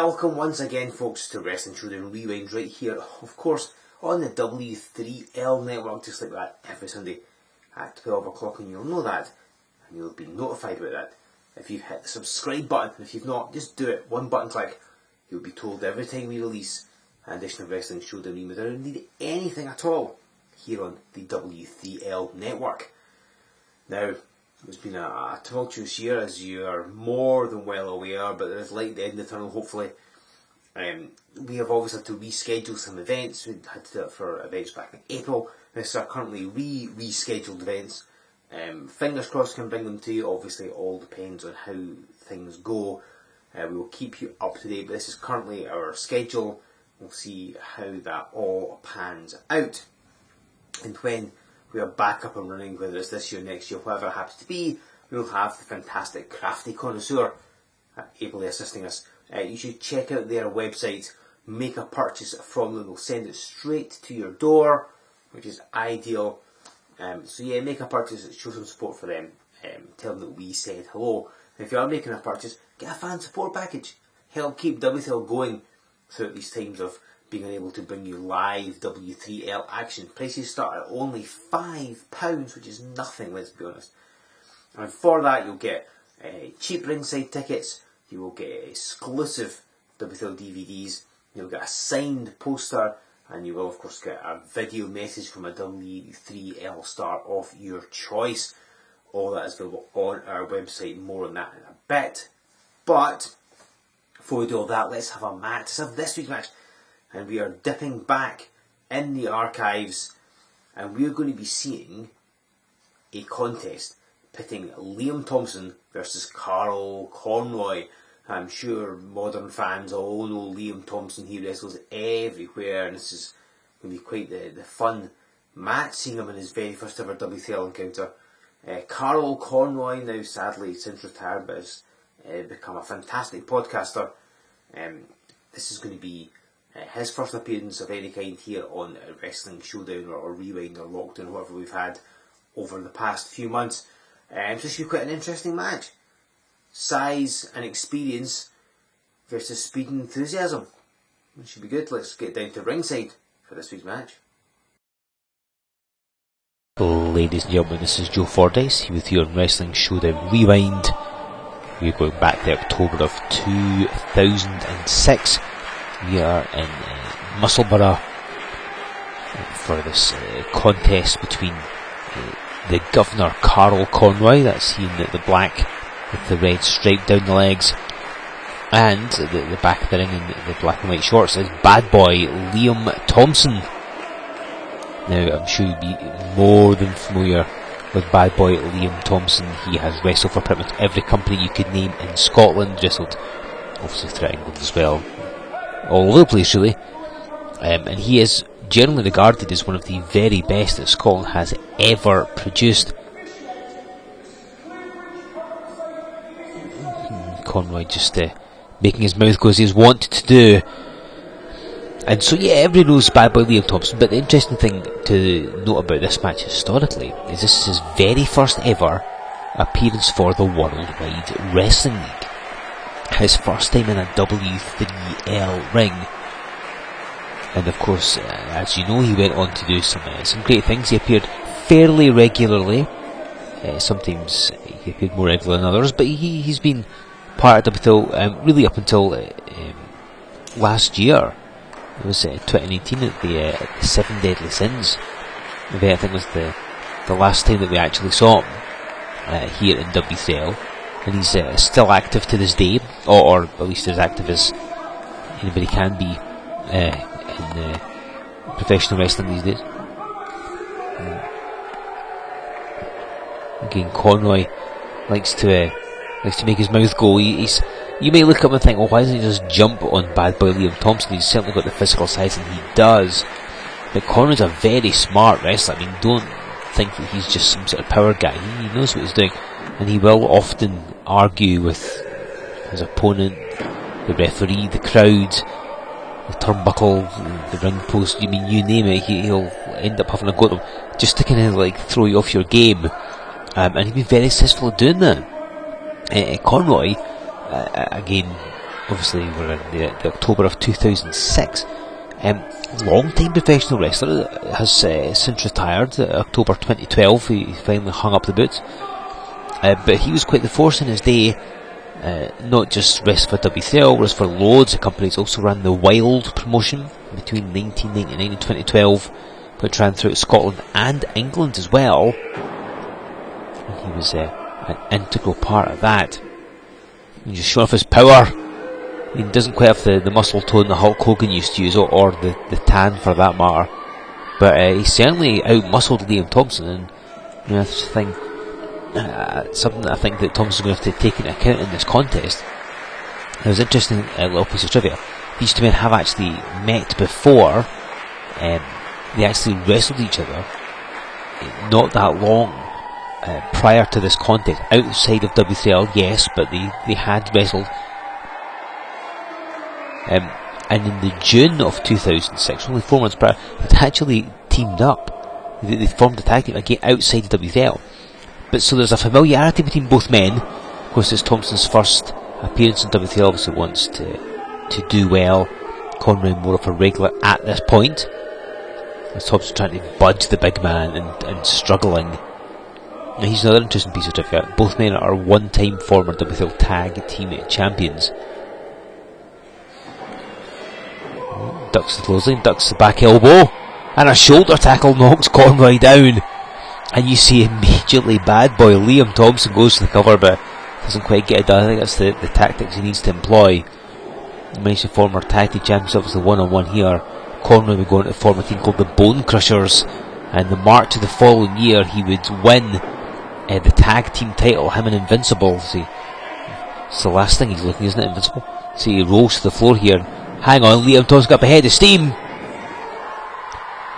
welcome once again, folks, to Wrestling Showdown Rewind right here, of course, on the W3L network, just like that, every Sunday at 12 o'clock, and you'll know that, and you'll be notified about that if you've hit the subscribe button. If you've not, just do it, one button click, you'll be told every time we release an edition of Wrestling Showdown Rewind, or indeed anything at all, here on the W3L network. Now, it's been a tumultuous year, as you are more than well aware, but there's light at the end of the tunnel, hopefully. We have obviously had to reschedule some events. We had to do it for events back in April. These are currently rescheduled events. Fingers crossed can bring them to you. Obviously, it all depends on how things go. We will keep you up to date, but this is currently our schedule. We'll see how that all pans out. And when we are back up and running, whether it's this year, next year, whatever it happens to be, we'll have the fantastic Crafty Connoisseur ably assisting us. You should check out their website, make a purchase from them. They'll send it straight to your door, which is ideal. So yeah, make a purchase, show some support for them, tell them that we said hello. And if you are making a purchase, get a fan support package. Help keep W3L going throughout these times of being unable to bring you live W3L action. Prices start at only £5, which is nothing, let's be honest. And for that, you'll get cheap ringside tickets, you will get exclusive W3L DVDs, you'll get a signed poster, and you will of course get a video message from a W3L star of your choice. All that is available on our website. More on that in a bit. But before we do all that, let's have a match. Let's have this week's match. And we are dipping back in the archives, and we're going to be seeing a contest pitting Liam Thomson versus Carl Conroy. I'm sure modern fans all know Liam Thomson. He wrestles everywhere, and this is going to be quite the fun match, seeing him in his very first ever W3L encounter. Carl Conroy, now sadly since retired, but has become a fantastic podcaster. This is going to be his first appearance of any kind here on Wrestling Showdown or Rewind or Lockdown, or whatever we've had over the past few months. So this should be quite an interesting match. Size and experience versus speed and enthusiasm. It should be good. Let's get down to ringside for this week's match. Ladies and gentlemen, this is Joe Fordyce here with you on Wrestling Showdown Rewind. We're going back to October of 2006. We are in Musselburgh for this contest between the Guv'nor Carl Conroy, that's he in the black with the red stripe down the legs, and the back of the ring in the black and white shorts is bad boy Liam Thomson. Now, I'm sure you'll be more than familiar with bad boy Liam Thomson. He has wrestled for pretty much every company you could name in Scotland, wrestled obviously throughout England as well, all over the place really, and he is generally regarded as one of the very best that Scotland has ever produced. Conroy just making his mouth go as he's wont to do. And so yeah, everybody knows bad boy Liam Thomson, but the interesting thing to note about this match historically is this is his very first ever appearance for the Worldwide Wrestling League. His first time in a W3L ring. And of course, as you know, he went on to do some great things. He appeared fairly regularly. Sometimes he appeared more regular than others, but he's been part of W3L really up until last year. It was 2019 at the 7 Deadly Sins event. I think was the last time that we actually saw him here in W3L. And he's still active to this day, or at least as active as anybody can be in professional wrestling these days. Again, Conroy likes to make his mouth go. You may look up and think, well, why doesn't he just jump on bad boy Liam Thomson? He's certainly got the physical size, and he does. But Conroy's a very smart wrestler. I mean, don't think that he's just some sort of power guy. He knows what he's doing, and he will often argue with his opponent, the referee, the crowd, the turnbuckle, the ring post. You name it, he'll end up having a go at them just to kind of like throw you off your game. And he's been very successful at doing that. Conroy, again, obviously we're in the October of 2006. Long-time professional wrestler, has since retired. October 2012 he finally hung up the boots, but he was quite the force in his day. Not just wrestled for W3L, whereas for loads of companies. Also ran the Wild promotion between 1999 and 2012, which ran throughout Scotland and England as well. And he was an integral part of that. He just showing off his power. He doesn't quite have the muscle tone that Hulk Hogan used to use, or the tan for that matter. But he certainly out-muscled Liam Thomson, and that's the thing. Something that I think that Thomson's going to have to take into account in this contest. There was an interesting little piece of trivia. These two men have actually met before. They actually wrestled each other not that long prior to this contest, outside of W3L, yes, but they had wrestled. And in the June of 2006, only 4 months prior, they'd actually teamed up. They formed a tag team again outside of WCL. But so there's a familiarity between both men. Of course, it's Thomson's first appearance in WCL, obviously wants to do well. Conroy more of a regular at this point, as Thomson trying to budge the big man and struggling. Now, he's another interesting piece of trivia. Both men are one-time former WCL tag team champions. Ducks the clothesline, ducks the back elbow, and a shoulder tackle knocks Conroy down. And you see immediately bad boy Liam Thomson goes to the cover, but doesn't quite get it done. I think that's the tactics he needs to employ. He managed to form our tag team champions, obviously one-on-one here. Conroy would go on to form a team called the Bone Crushers, and the March of the following year he would win the tag team title, him and Invincible. See, it's the last thing he's looking, isn't it, Invincible? See, he rolls to the floor here. Hang on, Liam Thomson got up ahead of steam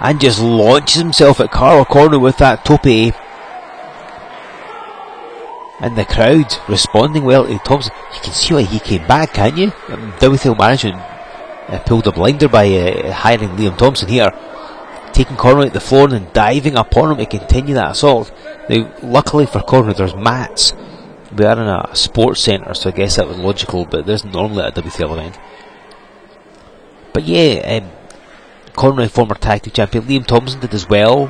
and just launches himself at Carl Conroy with that tope. And the crowd responding well to Thomson. You can see why he came back, can't you? WCL management pulled a blinder by hiring Liam Thomson here, taking Conroy at the floor and then diving upon him to continue that assault. Now, luckily for Conroy, there's mats. We are in a sports centre, so I guess that was logical, but there's normally at a WCL event. But yeah, Conroy, former tag team champion. Liam Thomson did as well.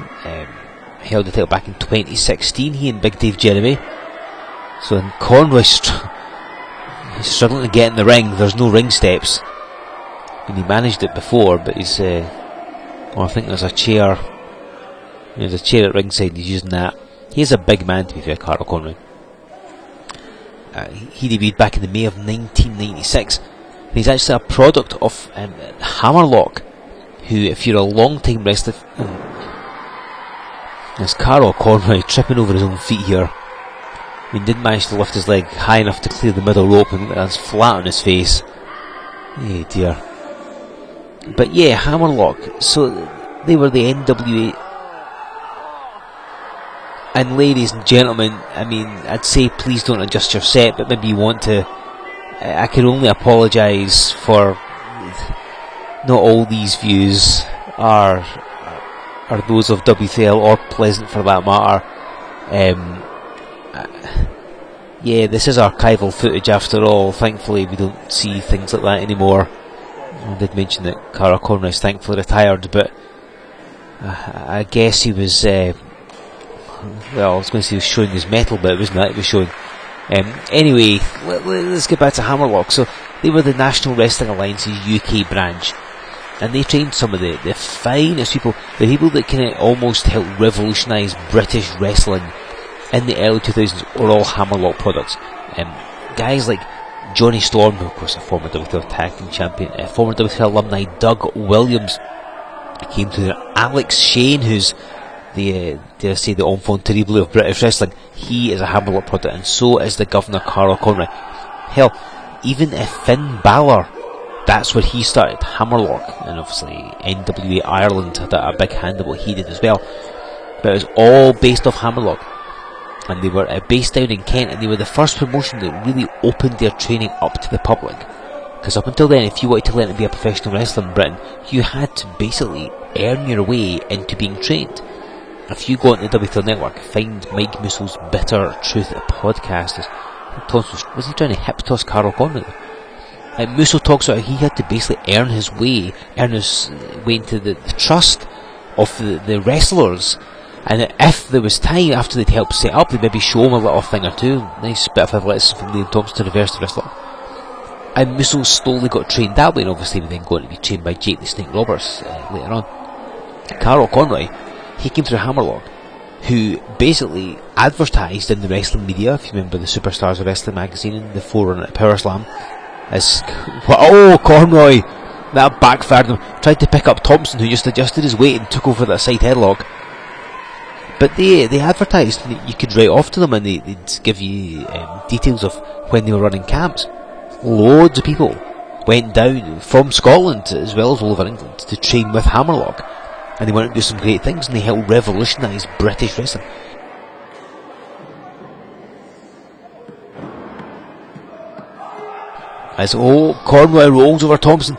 Held the title back in 2016, he and Big Dave Jeremy. So in Conroy he's struggling to get in the ring. There's no ring steps. And he managed it before, but he's I think there's a chair. There's a chair at ringside, he's using that. He is a big man, to be fair, Carl Conroy. He debuted back in the May of 1996. He's actually a product of Hammerlock, who, if you're a long time wrestler, there's Carl Conroy tripping over his own feet here. He didn't manage to lift his leg high enough to clear the middle rope, and that's flat on his face. Oh dear. But yeah, Hammerlock. So they were the NWA. And ladies and gentlemen, I mean, I'd say please don't adjust your set, but maybe you want to. I can only apologise for not all these views are those of WCL or Pleasant for that matter. Yeah, this is archival footage after all. Thankfully we don't see things like that anymore. I did mention that Carl Conroy is thankfully retired, but I guess he was well, I was going to say he was showing his metal, but it wasn't that he was showing. Anyway, let's get back to Hammerlock. So they were the National Wrestling Alliance's UK branch, and they trained some of the finest people, the people that kind of almost helped revolutionise British wrestling in the early 2000s. Were all Hammerlock products. Guys like Johnny Storm, who of course a former WCL tag team champion, former WCL alumni Doug Williams came to there. Alex Shane, who's the dare I say the enfant terrible of British wrestling, he is a Hammerlock product, and so is the Guv'nor Carl Conroy. Hell, even if Finn Balor, that's where he started, Hammerlock, and obviously NWA Ireland had a big hand in what he did as well. But it was all based off Hammerlock, and they were based down in Kent, and they were the first promotion that really opened their training up to the public. Because up until then, if you wanted to learn to be a professional wrestler in Britain, you had to basically earn your way into being trained. If you go on the W3L network, find Mike Musso's Bitter Truth podcast. Thomson, was he trying to hip toss Carl Conroy? And Musso talks about how he had to basically earn his way into the trust of the wrestlers, and that if there was time after they'd helped set up, they'd maybe show him a little thing or two. Nice bit of athleticism from Liam Thomson to reverse the wrestler. And Musso slowly got trained that way, and obviously we then got to be trained by Jake the Snake Roberts later on. Carl Conroy, he came through Hammerlock, who basically advertised in the wrestling media, if you remember the Superstars of Wrestling magazine and the forerunner at Power Slam, as, oh, Conroy, that backfired him. Tried to pick up Thomson, who just adjusted his weight and took over that side headlock. But they advertised, you could write off to them, and they'd give you details of when they were running camps. Loads of people went down from Scotland as well as all over England to train with Hammerlock, and they wanted to do some great things, and they helped revolutionise British wrestling. As Conroy rolls over Thomson,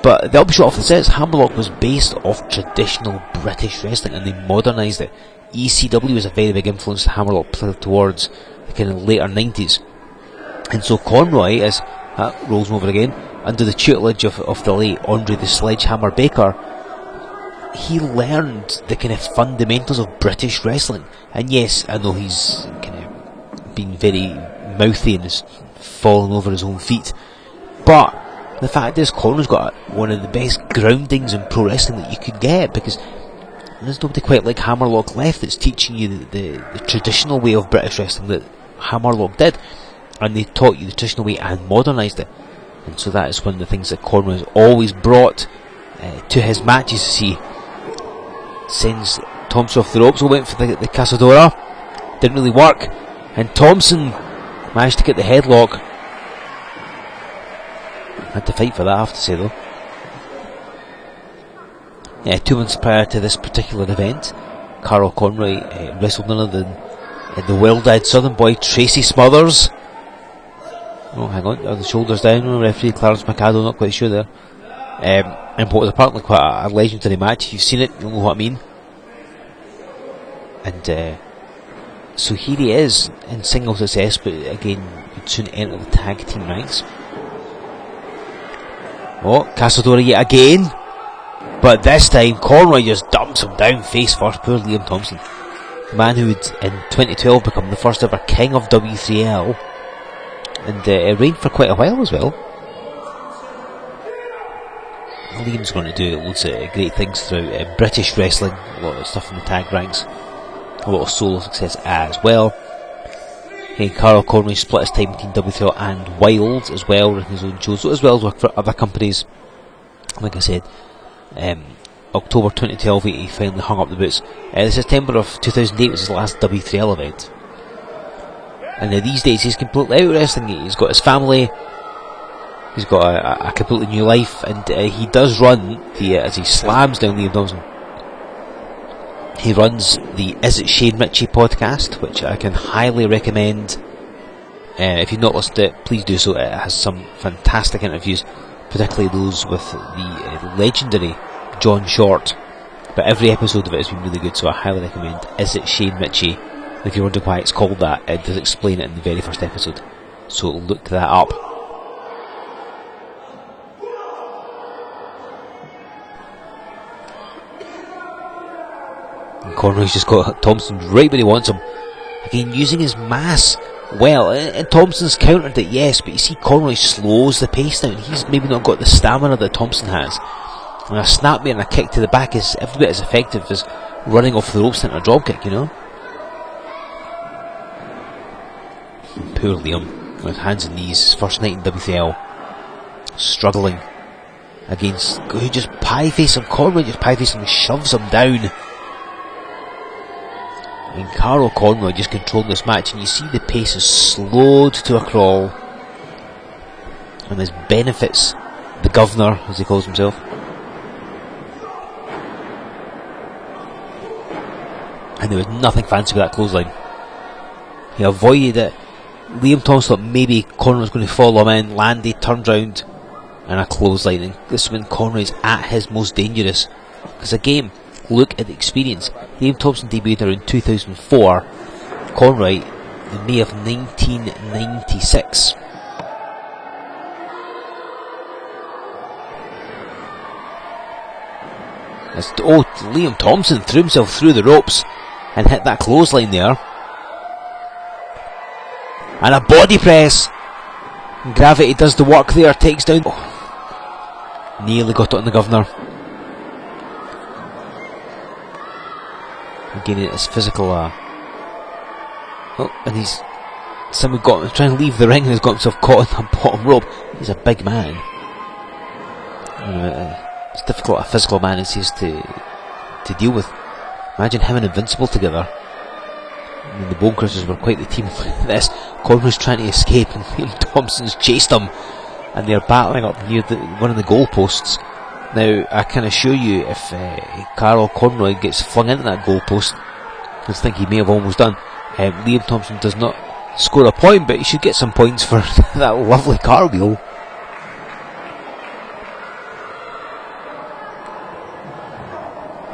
but the upshot of the set is Hammerlock was based off traditional British wrestling, and they modernised it. ECW was a very big influence to Hammerlock towards the kind of later 90s. And so Conroy, as rolls him over again, under the tutelage of the late Andre the Sledgehammer Baker, he learned the kind of fundamentals of British wrestling. And yes, I know he's kind of been very mouthy and has fallen over his own feet, but the fact is Conroy's got one of the best groundings in pro wrestling that you could get, because there's nobody quite like Hammerlock left that's teaching you the traditional way of British wrestling that Hammerlock did, and they taught you the traditional way and modernised it. And so that is one of the things that Conroy has always brought to his matches. See, sends Thomson off the ropes, went for the Casadora, didn't really work, and Thomson managed to get the headlock. Had to fight for that, I have to say though. 2 months prior to this particular event, Carl Conroy wrestled none other than the world-eyed Southern boy Tracy Smothers. Oh, hang on, are the shoulders down? Referee Clarence McAdoo, not quite sure there. And what was apparently quite a legendary match. If you've seen it, you'll know what I mean. And so here he is in single success, but again, would soon enter the tag team ranks. Oh, Casadora yet again, but this time Conroy just dumps him down face first. Poor Liam Thomson, the man who would in 2012 become the first ever king of W3L, and reigned for quite a while as well. Liam's going to do loads of great things throughout British wrestling, a lot of stuff in the tag ranks, a lot of solo success as well. Carl Conroy split his time between W3L and Wild as well, running his own shows, as well as work for other companies. Like I said, October 2012 he finally hung up the boots. The September of 2008 was his last W3L event. And these days he's completely out of wrestling. He's got his family, he's got a completely new life, and he does run as he slams down Liam Thomson, he runs the Is It Shane Ritchie podcast, which I can highly recommend. If you've not listened to it, please do so. It has some fantastic interviews, particularly those with the legendary John Short. But every episode of it has been really good, so I highly recommend Is It Shane Ritchie. If you're wondering why it's called that, it does explain it in the very first episode, so look that up. And Conroy's just got Thomson right where he wants him. Again, using his mass well, and Thomson's countered it, yes, but you see Conroy slows the pace down. He's maybe not got the stamina that Thomson has. And a snapmare and a kick to the back is every bit as effective as running off the ropes into a drop kick, you know. Poor Liam, with hands and knees, his first night in W3L, struggling against, who just pie-face him. Conroy just pie-face him and shoves him down. And Carl Conroy just controlled this match, and you see the pace is slowed to a crawl, and this benefits the Guv'nor, as he calls himself. And there was nothing fancy with that clothesline. He avoided it. Liam Thomson thought maybe Conroy was going to follow him in, landed, turned round, and a clothesline. And this is when Conroy's at his most dangerous. Because again, look at the experience. Liam Thomson debuted around 2004. Conroy in May of 1996. Liam Thomson threw himself through the ropes and hit that clothesline there. And a body press. Gravity does the work there, takes down. Oh, nearly got it on the Guv'nor. Again, it's physical. Oh, and he's someone trying to leave the ring and has got himself caught on the bottom rope. He's a big man. It's difficult a physical man is to deal with. Imagine him and Invincible together. I mean, the Bone Crushers were quite the team like this. Conroy's trying to escape and Liam Thompson's chased him, and they're battling up near one of the goalposts. Now, I can assure you, if Carl Conroy gets flung into that goalpost, I think he may have almost done, Liam Thompson does not score a point, but he should get some points for that lovely cartwheel.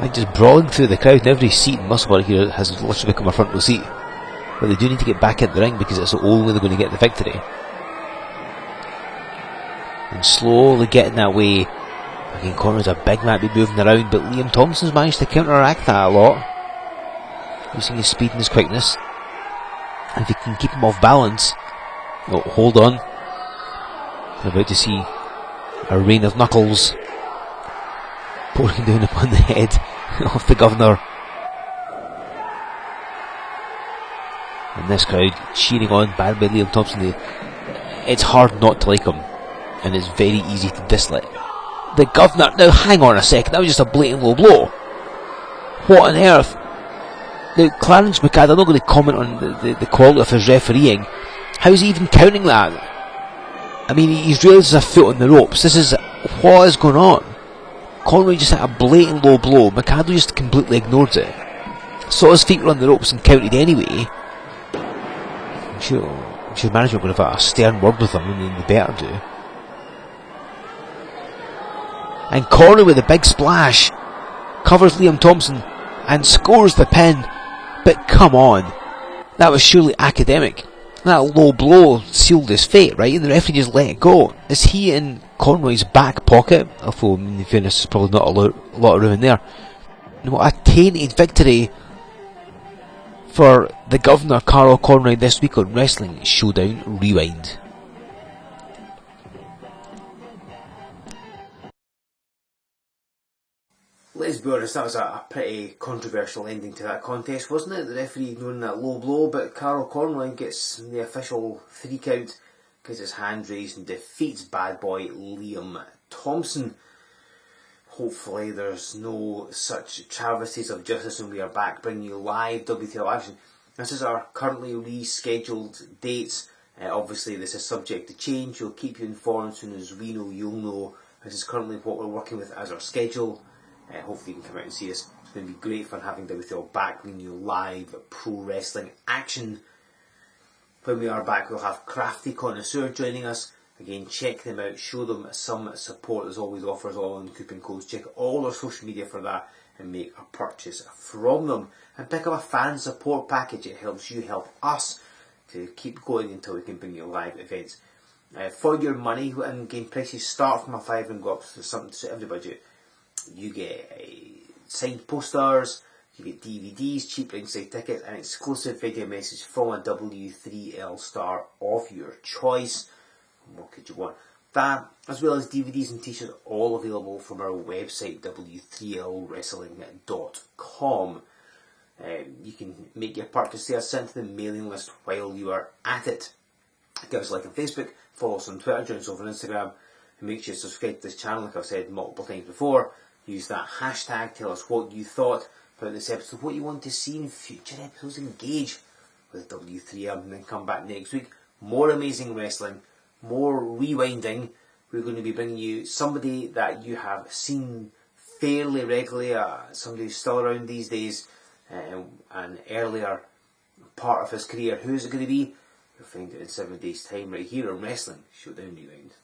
Like just brawling through the crowd, and every seat in Muscle here has literally become a front row seat. But they do need to get back into the ring because it's the only way they're going to get the victory. And slowly getting that way. Again, Conroy's a big man to be moving around, but Liam Thompson's managed to counteract that a lot, using his speed and his quickness. And if he can keep him off balance, oh, hold on. We're about to see a rain of knuckles pouring down upon the head of the Guv'nor. And this crowd cheering on, bad by Liam Thompson. It's hard not to like him, and it's very easy to dislike the Guv'nor. Now hang on a second, that was just a blatant low blow. What on earth? Now Clarence McCad, I'm not going to comment on the quality of his refereeing. How's he even counting that? I mean, he's realised there's a foot on the ropes. What is going on? Conroy just hit a blatant low blow. McAdoo just completely ignored it. Saw his feet were on the ropes and counted anyway. I'm sure management would have had a stern word with him, and they better do. And Conroy with a big splash covers Liam Thompson and scores the pin. But come on, that was surely academic. That low blow sealed his fate, right? And the referee just let it go. Is he in Conroy's back pocket? Although, in fairness, there's probably not a lot of room in there. What a tainted victory for the Guv'nor, Carl Conroy, this week on Wrestling Showdown Rewind. Let's be honest, that was a pretty controversial ending to that contest, wasn't it? The referee ignoring that low blow, but Carl Conroy gets the official 3 count, gets his hand raised and defeats bad boy Liam Thomson. Hopefully there's no such travesties of justice when we are back bringing you live W3L action. This is our currently rescheduled dates. Obviously this is subject to change. We'll keep you informed as soon as we know, you'll know. This is currently what we're working with as our schedule. Hopefully you can come out and see us. It's going to be great fun having W3L back, bringing you live pro wrestling action. When we are back, we'll have Crafty Connoisseur joining us. Again, check them out, show them some support. There's always offers all on coupon codes. Check all our social media for that and make a purchase from them. And pick up a fan support package. It helps you help us to keep going until we can bring you live events. For your money, and game prices start from a £5 and go up to something to suit every budget. You get signed posters, you get DVDs, cheap ringside tickets, and exclusive video message from a W3L star of your choice. What could you want? That, as well as DVDs and t-shirts, all available from our website, w3lwrestling.com. You can make your purchase there, send to the mailing list while you are at it. Give us a like on Facebook, follow us on Twitter, join us over on Instagram, and make sure you subscribe to this channel, like I've said multiple times before. Use that hashtag, tell us what you thought about this episode, what you want to see in future episodes, engage with W3M, and then come back next week. More amazing wrestling, more rewinding. We're going to be bringing you somebody that you have seen fairly regularly, somebody who's still around these days, an earlier part of his career. Who's it going to be? You'll find out in 7 days' time right here on Wrestling Showdown Rewind.